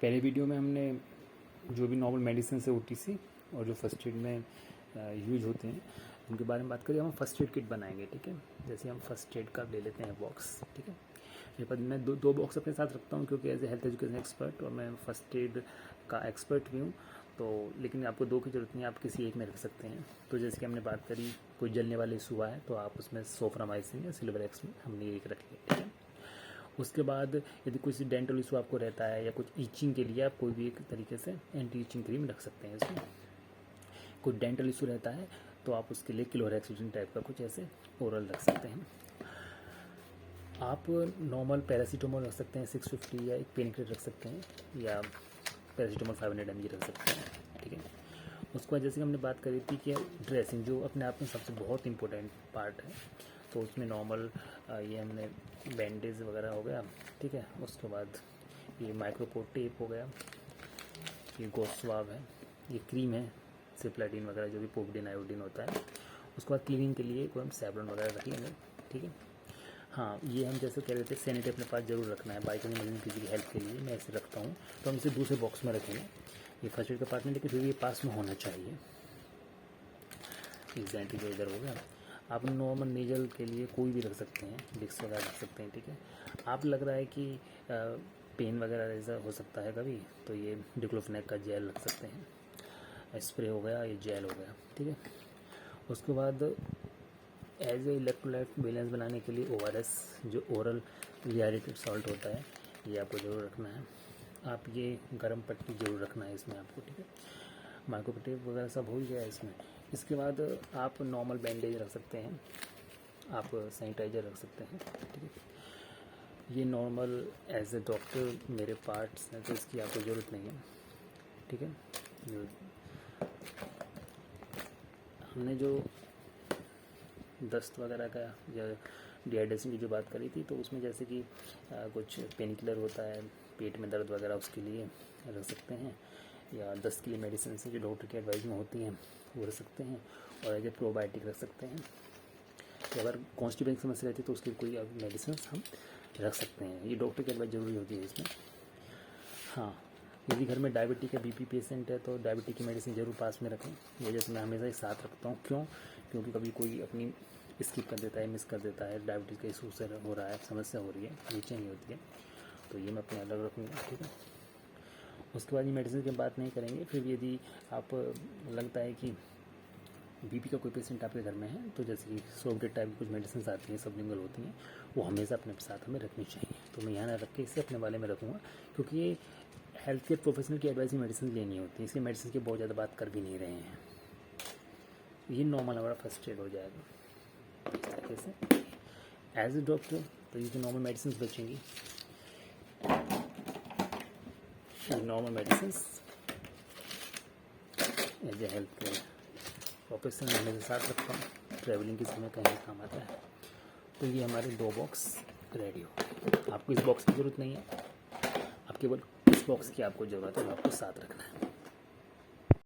पहले वीडियो में हमने जो भी नॉर्मल मेडिसिन है OTC और जो फर्स्ट एड में यूज होते हैं उनके बारे में बात करें। हम फर्स्ट एड किट बनाएंगे, ठीक है। जैसे हम फर्स्ट एड का ले लेते हैं बॉक्स, ठीक है। मेरे पास मैं दो बॉक्स अपने साथ रखता हूँ क्योंकि as a health education expert और मैं फर्स्ट एड का एक्सपर्ट भी हूँ। तो लेकिन आपको दो की ज़रूरत नहीं है, आप किसी एक में रख सकते हैं। तो जैसे कि हमने बात करी, कोई जलने वाला इशू हुआ है तो आप उसमें सोफ्रामाइसिन या सिल्वरएक्स में हमने एक रख लिया, ठीक है। उसके बाद यदि कुछ डेंटल इशू आपको रहता है या कुछ ईचिंग के लिए आप कोई भी एक तरीके से एंटी ईचिंग क्रीम रख सकते हैं इसमें। कोई डेंटल इशू रहता है तो आप उसके लिए क्लोरेक्सिडिन टाइप का कुछ ऐसे ओरल रख सकते हैं। आप नॉर्मल पैरासीटामोल रख सकते हैं 650 या एक पेन किलर रख सकते हैं या पैरासीटामोल 500 mg रख सकते हैं, ठीक है। उसके बाद जैसे हमने बात करी थी कि ड्रेसिंग जो अपने आप में सबसे बहुत इंपॉर्टेंट पार्ट है, तो उसमें नॉर्मल ये हमने बैंडेज वगैरह हो गया, ठीक है। उसके बाद ये माइक्रोपोर टेप हो गया, ये गोस्वाब है, ये क्रीम है सिप्लाडीन वगैरह जो भी पोविडीन आयोडीन होता है। उसके बाद क्लीनिंग के लिए कोई हम सैवलॉन वगैरह रख लेंगे, ठीक है। हाँ, ये हम जैसे कह रहे थे सैनिटाइजर अपने पास जरूर रखना है, बाइक में किसी की हेल्प के लिए मैं ऐसे रखता हूँ। तो हम इसे दूसरे बॉक्स में रखेंगे, ये फर्स्ट एड का पार्ट में, लेकिन फिर ये पास में होना चाहिए। ये सैनिटाइजर हो गया। आप नॉर्मल नेजल के लिए कोई भी रख सकते हैं, विक्स वगैरह रख सकते हैं, ठीक है। आप लग रहा है कि पेन वगैरह ऐसा हो सकता है कभी, तो ये डिक्लोफेनेक का जेल रख सकते हैं। स्प्रे हो गया, ये जेल हो गया, ठीक है। उसके बाद एज ए इलेक्ट्रोलाइट बैलेंस बनाने के लिए ORS जो ओरल रिहाइड्रेटेड सॉल्ट होता है, ये आपको ज़रूर रखना है। आप ये गर्म पट्टी ज़रूर रखना है इसमें आपको, ठीक है। माइक्रोटेप वगैरह सब हो ही गया इसमें। इसके बाद आप नॉर्मल बैंडेज रख सकते हैं, आप सैनिटाइजर रख सकते हैं, ठीक है। ये नॉर्मल एज ए डॉक्टर मेरे पार्ट्स हैं तो इसकी आपको ज़रूरत नहीं है, ठीक है। हमने जो दस्त वगैरह का या डिहाइड्रेशन की जो बात करी थी, तो उसमें जैसे कि कुछ पेन किलर होता है पेट में दर्द वगैरह, उसके लिए रख सकते हैं, या दस्त के लिए मेडिसिन से जो डॉक्टर की एडवाइस में होती हैं वो रख सकते हैं, और एज ए प्रोबायोटिक रख सकते हैं। या अगर कॉन्स्टिपेशन की समस्या रहती है तो उसकी कोई मेडिसिन हम रख सकते हैं। ये डॉक्टर की एडवाइस ज़रूरी होती है इसमें। हाँ, यदि घर में डायबिटिक या BP पेशेंट है तो डायबिटिक की मेडिसिन जरूर पास में रखें। ये जैसे मैं हमेशा एक साथ रखता हूँ, क्यों? क्योंकि कभी कोई अपनी स्किप कर देता है, मिस कर देता है, डायबिटीज़ का इशू से हो रहा है, समस्या हो रही है, नीचे नहीं होती है, तो ये मैं अपने अलग रखूँगा, ठीक है। उसके बाद ये मेडिसिन की बात नहीं करेंगे। फिर यदि आप लगता है कि BP का कोई पेशेंट आपके घर में है तो जैसे कि सोबडेट टाइप की कुछ मेडिसिन आती हैं, सबलिंगुअल होती हैं, वो हमेशा अपने साथ हमें रखनी चाहिए। तो मैं यहाँ ना रख के इसे अपने वाले में रखूँगा, क्योंकि ये हेल्थ केयर प्रोफेशनल की एडवाइस में मेडिसिन लेनी होती है, इसलिए मेडिसिन की बहुत ज़्यादा बात कर भी नहीं रहे हैं। ये नॉर्मल हमारा फर्स्ट एड हो जाएगा इस तरीके से एज ए डॉक्टर। तो ये जो नॉर्मल मेडिसिन बचेंगी, normal medicine as a health care professional मैं मेरे साथ रखता हूँ, ट्रैवलिंग के समय कहीं काम आता है। तो ये हमारे 2 बॉक्स रेडी हो। आपको इस बॉक्स की ज़रूरत नहीं है, आप केवल इस बॉक्स की आपको ज़रूरत है, आपको साथ रखना है।